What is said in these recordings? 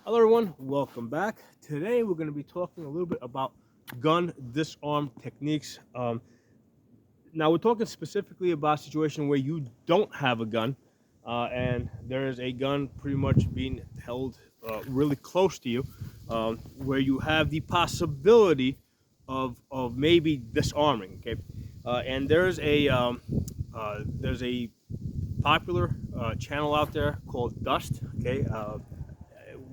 Hello everyone, welcome back. Today we're going to be talking a little bit about gun disarm techniques. Now we're talking specifically about a situation where you don't have a gun and there is a gun pretty much being held really close to you, where you have the possibility of maybe disarming. Okay, and there's a popular channel out there called Dust. Okay,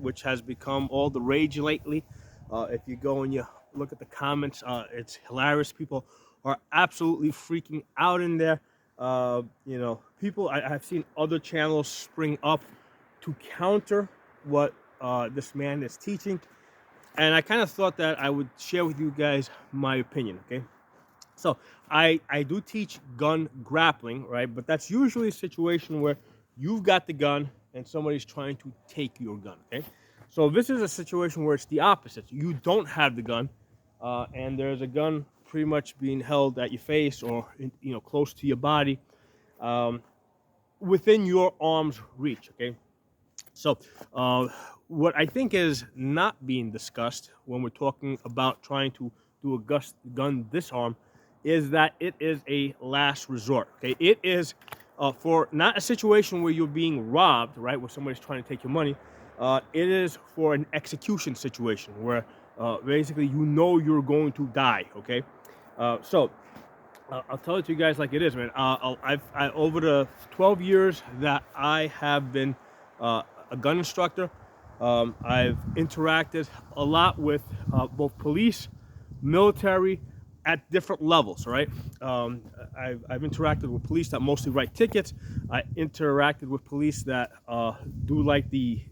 which has become all the rage lately. If you go and you look at the comments, it's hilarious. People are absolutely freaking out in there. I've seen other channels spring up to counter what this man is teaching. And I kind of thought that I would share with you guys my opinion, okay? So I do teach gun grappling, right? But that's usually a situation where you've got the gun and somebody's trying to take your gun, okay? So this is a situation where it's the opposite. You don't have the gun, and there's a gun pretty much being held at your face or close to your body, um, within your arm's reach, okay? So what I think is not being discussed when we're talking about trying to do a gun disarm is that it is a last resort. Okay, it is for not a situation where you're being robbed, right, where somebody's trying to take your money. It is for an execution situation where basically you're going to die. Okay, so I'll tell it to you guys like it is, man. Over the 12 years that I have been a gun instructor, I've interacted a lot with both police, military, at different levels, right? I've interacted with police that mostly write tickets. I interacted with police that do like the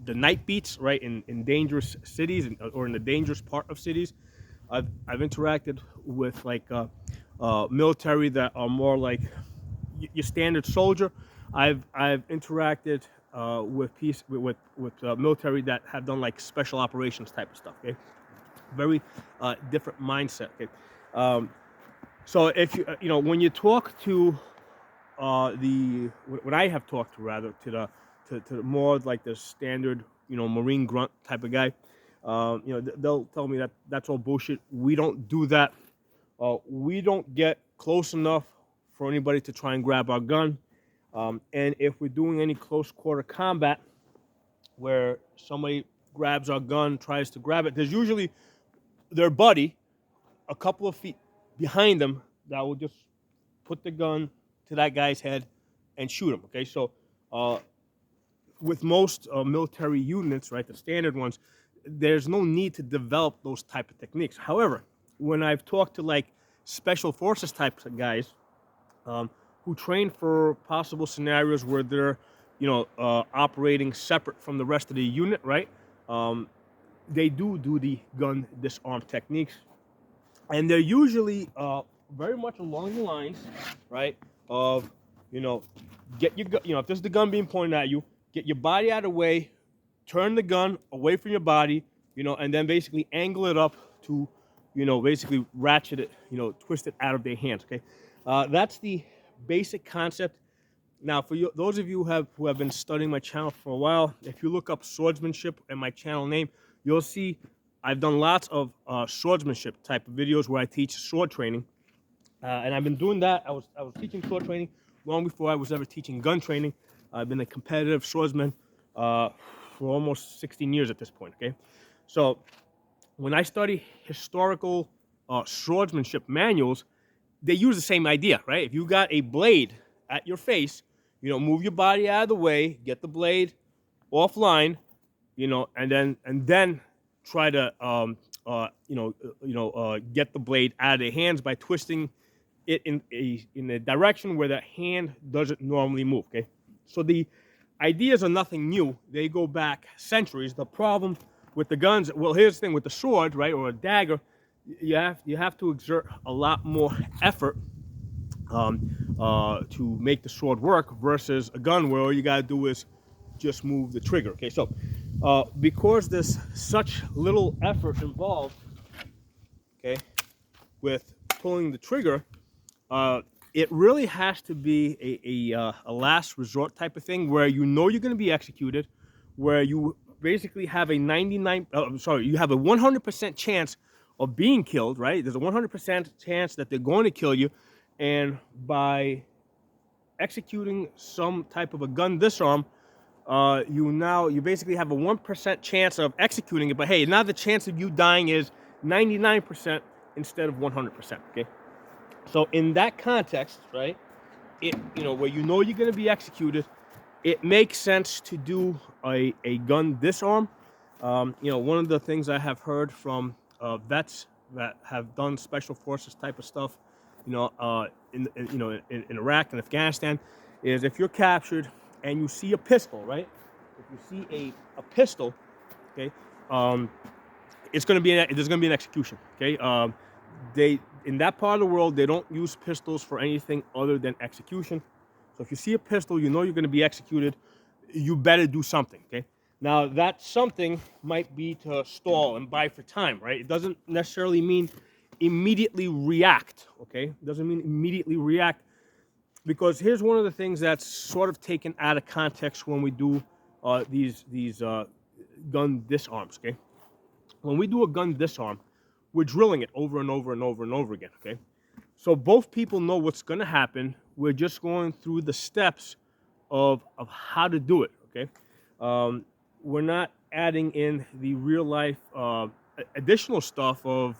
night beats, right, in dangerous cities or in the dangerous part of cities. I've interacted with like military that are more like your standard soldier. I've interacted with military that have done like special operations type of stuff. Okay, very different mindset. Okay, so if when you talk to when I have talked to rather to the more like the standard Marine grunt type of guy, they'll tell me that that's all bullshit. We don't do that. We don't get close enough for anybody to try and grab our gun. And if we're doing any close quarter combat where somebody grabs our gun, tries to grab it, there's usually their buddy a couple of feet behind them that will just put the gun to that guy's head and shoot him. Okay, so with most military units, right, the standard ones, there's no need to develop those type of techniques. However, when I've talked to like special forces types of guys who train for possible scenarios where they're operating separate from the rest of the unit, right, they do the gun disarm techniques, and they're usually very much along the lines, right, of get your gun, if there's the gun being pointed at you, get your body out of the way, turn the gun away from your body, and then basically angle it up to basically ratchet it, twist it out of their hands. Okay, that's the basic concept. Now, for you, those of you who have been studying my channel for a while, if you look up swordsmanship and my channel name, you'll see I've done lots of swordsmanship type of videos where I teach sword training, and I've been doing that. I was teaching sword training long before I was ever teaching gun training. I've been a competitive swordsman for almost 16 years at this point. Okay, so when I study historical swordsmanship manuals, they use the same idea, right? If you got a blade at your face, move your body out of the way, get the blade offline, and then try to get the blade out of their hands by twisting it in a direction where the hand doesn't normally move. Okay, so the ideas are nothing new. They go back centuries. The problem with the guns, well, here's the thing with the sword, right, or a dagger, you have to exert a lot more effort to make the sword work versus a gun where all you gotta do is just move the trigger. Okay, so because there's such little effort involved, okay, with pulling the trigger, it really has to be a last resort type of thing where you're going to be executed, where you basically have a 100% chance of being killed, right? There's a 100% chance that they're going to kill you, and by executing some type of a gun disarm, you basically have a 1% chance of executing it, but hey, now the chance of you dying is 99% instead of 100%. Okay, so in that context, right, where you're going to be executed, it makes sense to do a gun disarm. One of the things I have heard from vets that have done special forces type of stuff, in Iraq and Afghanistan, is if you're captured and you see a pistol, right? If you see a pistol, okay, there's going to be an execution. Okay, in that part of the world, they don't use pistols for anything other than execution. So if you see a pistol, you're going to be executed. You better do something. Okay. Now that something might be to stall and buy for time, right? It doesn't necessarily mean immediately react. Okay, it doesn't mean immediately react, because here's one of the things that's sort of taken out of context when we do these gun disarms. Okay, when we do a gun disarm, we're drilling it over and over and over and over again. Okay, so both people know what's going to happen. We're just going through the steps of how to do it. Okay, we're not adding in the real life additional stuff of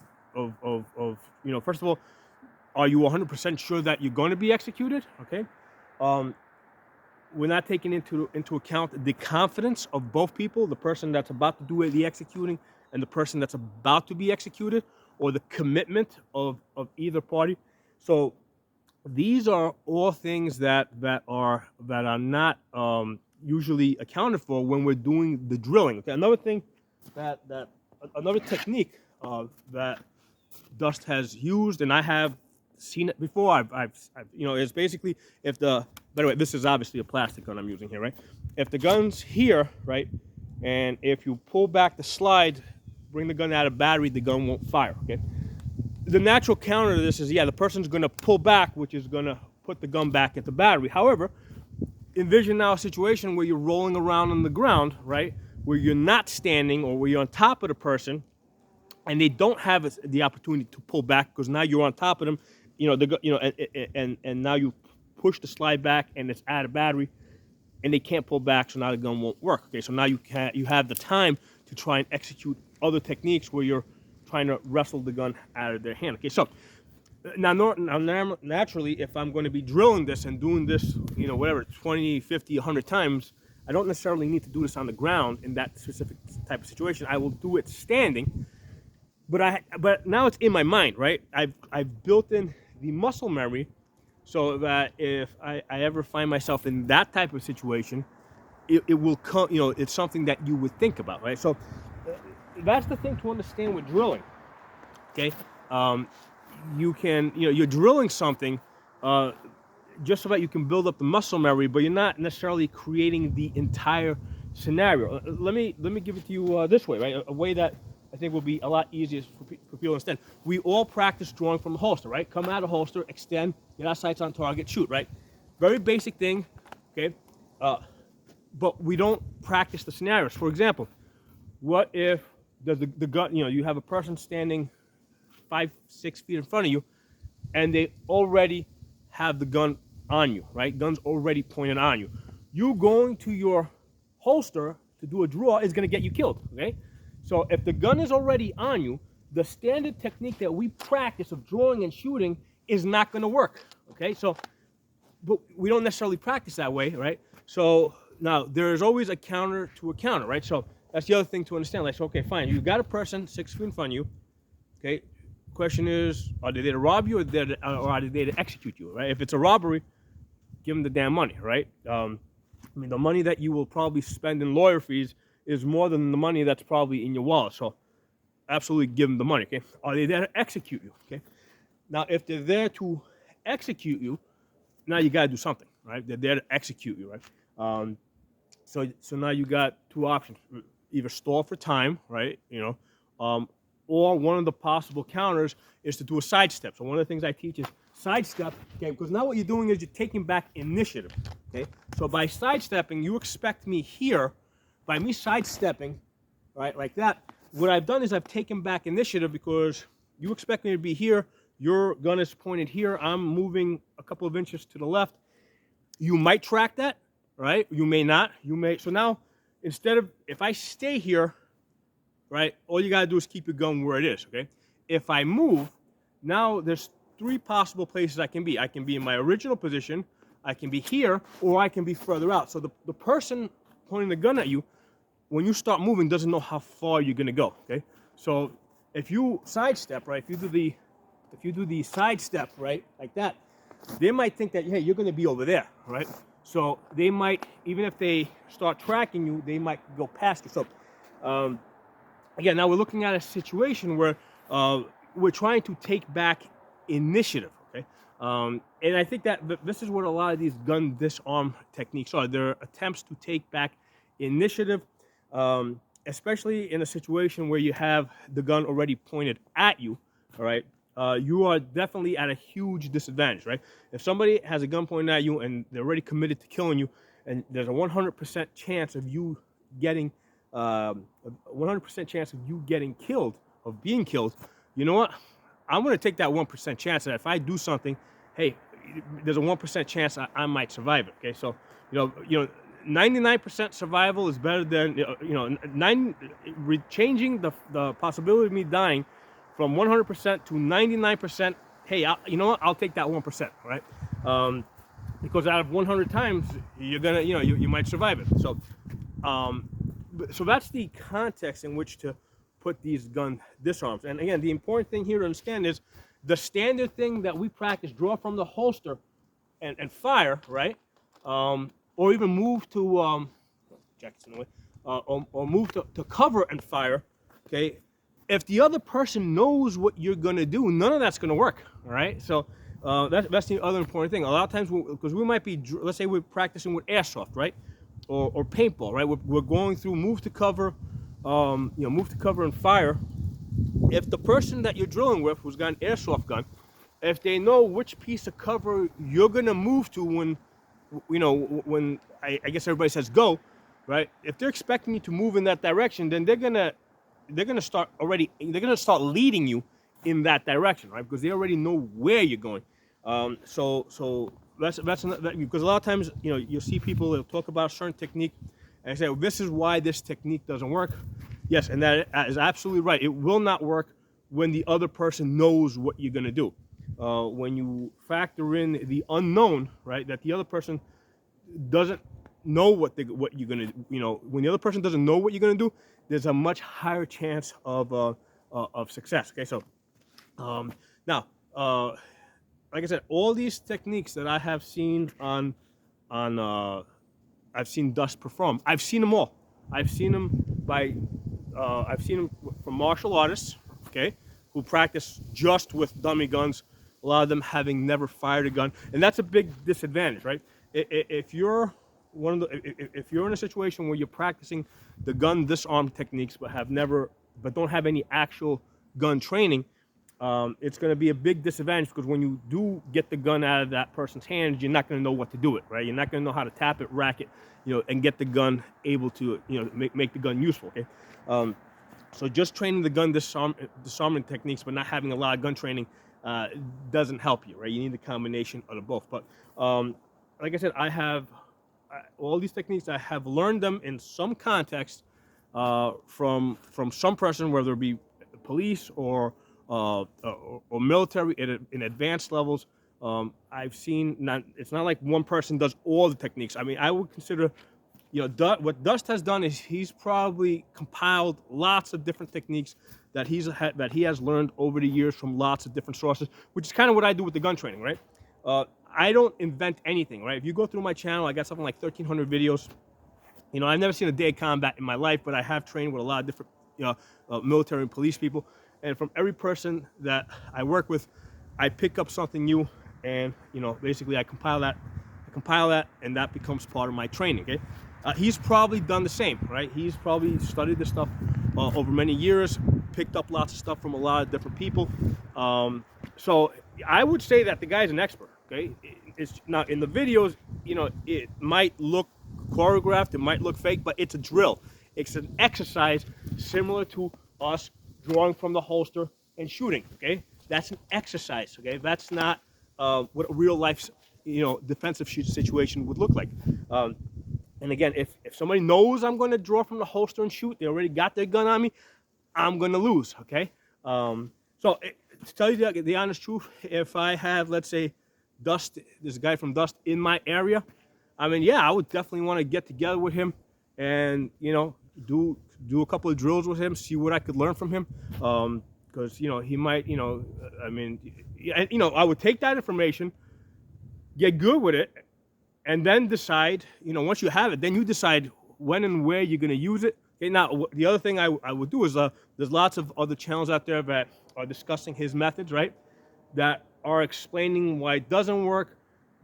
first of all, are you 100% sure that you're going to be executed? Okay, we're not taking into account the confidence of both people, the person that's about to do the executing and the person that's about to be executed, or the commitment of either party. So these are all things that are not usually accounted for when we're doing the drilling. Okay, another thing another technique that D.U.S.T has used, and I have seen it before. I've it's basically, by the way, this is obviously a plastic gun I'm using here, right? If the gun's here, right, and if you pull back the slide, bring the gun out of battery, the gun won't fire. Okay. The natural counter to this is, the person's going to pull back, which is going to put the gun back into battery. However, envision now a situation where you're rolling around on the ground, right, where you're not standing, or where you're on top of the person, and they don't have the opportunity to pull back because now you're on top of them, and now you push the slide back and it's out of battery, and they can't pull back, so now the gun won't work. Okay, so now you have the time to try and execute other techniques where you're trying to wrestle the gun out of their hand. Okay, so now naturally, if I'm going to be drilling this and doing this, 20, 50, 100 times, I don't necessarily need to do this on the ground in that specific type of situation. I will do it standing, but now it's in my mind, right? I've built in the muscle memory so that if I ever find myself in that type of situation, it will come, it's something that you would think about, right? So that's the thing to understand with drilling. Okay, you're drilling something just so that you can build up the muscle memory, but you're not necessarily creating the entire scenario. Let me give it to you this way, right? A way that I think will be a lot easier for people to understand. We all practice drawing from a holster, right? Come out of holster, extend, get our sights on target, shoot, right? Very basic thing, okay? But we don't practice the scenarios. For example, what if the gun, you have a person standing 5-6 feet in front of you, and they already have the gun on you, right? Gun's already pointed on you. You going to your holster to do a draw is going to get you killed, okay? So if the gun is already on you, the standard technique that we practice of drawing and shooting is not going to work, okay? So, but we don't necessarily practice that way, right? So now there is always a counter to a counter, right? So that's the other thing to understand. Like, so, okay, fine, you've got a person 6 feet in front of you, okay? Question is, are they there to rob you, or are they there to execute you, right? If it's a robbery, give them the damn money, right? The money that you will probably spend in lawyer fees is more than the money that's probably in your wallet. So absolutely give them the money, okay? Are they there to execute you, okay? Now, if they're there to execute you, now you got to do something, right? They're there to execute you, right? So now you got two options. Either stall for time, right? Or one of the possible counters is to do a sidestep. So one of the things I teach is sidestep, okay? Because now what you're doing is you're taking back initiative, okay? So by sidestepping, you expect me here by me sidestepping, right, like that, what I've done is I've taken back initiative because you expect me to be here, your gun is pointed here, I'm moving a couple of inches to the left. You might track that, right? You may not. You may. So now, instead of, if I stay here, right, all you got to do is keep your gun where it is, okay? If I move, now there's 3 possible places I can be. I can be in my original position, I can be here, or I can be further out. So the person pointing the gun at you, when you start moving, doesn't know how far you're going to go, okay? So if you sidestep, right, if you do the sidestep, right, like that, they might think that, hey, you're going to be over there, right? So they might, even if they start tracking you, they might go past you. So again, now we're looking at a situation where we're trying to take back initiative, okay? And I think that this is what a lot of these gun disarm techniques are. They're attempts to take back initiative, especially in a situation where you have the gun already pointed at you, all right? You are definitely at a huge disadvantage, right? If somebody has a gun pointed at you and they're already committed to killing you, and there's a 100% chance of you getting, 100% chance of you getting killed, of being killed, you know what? I'm going to take that 1% chance that if I do something, hey, there's a 1% chance I might survive it. Okay, so you know, 99% survival is better than changing the possibility of me dying from 100% to 99%. Hey, you know what? I'll take that 1%, right? Because out of 100 times, you're gonna, you might survive it. So, so that's the context in which to put these gun disarms. And again, the important thing here to understand is the standard thing that we practice: draw from the holster and fire, right? Or even move to Jackson's in the way, or move to cover and fire. Okay. If the other person knows what you're gonna do, none of that's gonna work. All right. So that's the other important thing. A lot of times, because we might be, let's say we're practicing with airsoft, right, or paintball, right? We're going through move to cover, move to cover and fire. If the person that you're drilling with, who's got an airsoft gun, if they know which piece of cover you're gonna move to when, when I guess everybody says go, right? If they're expecting you to move in that direction, then they're gonna start leading you in that direction, right? Because they already know where you're going. So that's because a lot of times, you'll see people that talk about a certain technique and say, well, this is why this technique doesn't work. Yes, and that is absolutely right. It will not work when the other person knows what you're gonna do. When you factor in the unknown, right, that the other person doesn't know what you're gonna, when the other person doesn't know what you're gonna do, there's a much higher chance of success. Okay, so now, like I said, all these techniques that I have seen I've seen D.U.S.T perform. I've seen them all. I've seen them from martial artists, okay, who practice just with dummy guns. A lot of them having never fired a gun, and that's a big disadvantage, right? If you're if you're in a situation where you're practicing the gun disarm techniques but don't have any actual gun training, it's going to be a big disadvantage, because when you do get the gun out of that person's hands, you're not going to know what to do with it, right? You're not going to know how to tap it, rack it, and get the gun able to, make the gun useful. Okay, so just training the gun disarming techniques but not having a lot of gun training doesn't help you, right? You need a combination of the both. But like I said, all these techniques, I have learned them in some context from some person, whether it be police or military in advanced levels. I've seen it's not like one person does all the techniques. I mean, I would consider, what D.U.S.T has done is he's probably compiled lots of different techniques that he has learned over the years from lots of different sources, which is kind of what I do with the gun training, right? I don't invent anything, right? If you go through my channel, I got something like 1,300 videos. I've never seen a day of combat in my life, but I have trained with a lot of different, military and police people. And from every person that I work with, I pick up something new, and basically I compile that, and that becomes part of my training. Okay, he's probably done the same, right? He's probably studied this stuff over many years, picked up lots of stuff from a lot of different people. So I would say that the guy's an expert. Okay, it's now in the videos, it might look choreographed, it might look fake, but it's a drill. It's an exercise similar to us drawing from the holster and shooting. Okay, that's an exercise. Okay, that's not what a real life, defensive situation would look like. And again, if somebody knows I'm going to draw from the holster and shoot, they already got their gun on me, I'm going to lose. Okay, to tell you the honest truth, if I have, let's say, Dust, this guy from Dust in my area, I mean, yeah, I would definitely want to get together with him and, do a couple of drills with him, see what I could learn from him. Because, he might, I would take that information, get good with it, and then decide, once you have it, then you decide when and where you're going to use it. Okay, now, the other thing I would do is there's lots of other channels out there that are discussing his methods, right? That are explaining why it doesn't work,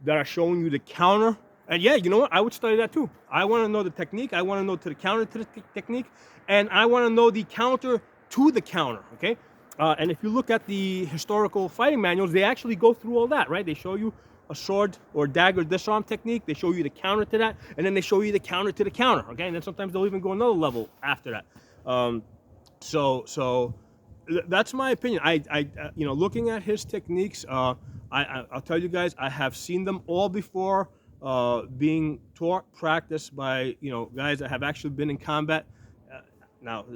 that are showing you the counter. And yeah, you know what? I would study that too. I want to know the technique. I want to know to the counter to the technique. And I want to know the counter to the counter, okay? And if you look at the historical fighting manuals, they actually go through all that, right? They show you a sword or dagger disarm technique. They show you the counter to that. And then they show you the counter to the counter, okay? And then sometimes they'll even go another level after that. So that's my opinion. Looking at his techniques, I'll tell you guys, I have seen them all before, being taught, practiced by, guys that have actually been in combat. Now,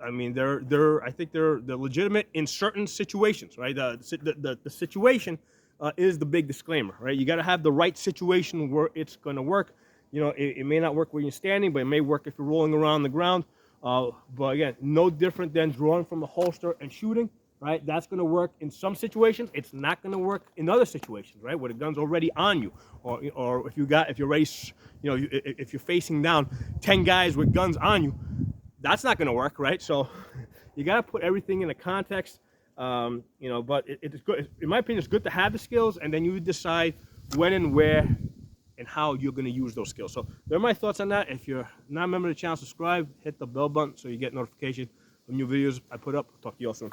I mean, I think they're legitimate in certain situations, right? The situation is the big disclaimer, right? You got to have the right situation where it's going to work. It may not work when you're standing, but it may work if you're rolling around the ground. But again, no different than drawing from the holster and shooting, right? That's going to work in some situations. It's not going to work in other situations, right? Where the gun's already on you, or if you're already, if you're facing down 10 guys with guns on you, that's not going to work, right? So you got to put everything in a context, but it's good. In my opinion, it's good to have the skills, and then you decide when and where and how you're going to use those skills. So there are my thoughts on that. If you're not a member of the channel, subscribe, hit the bell button so you get notification of new videos I put up. I'll talk to you all soon.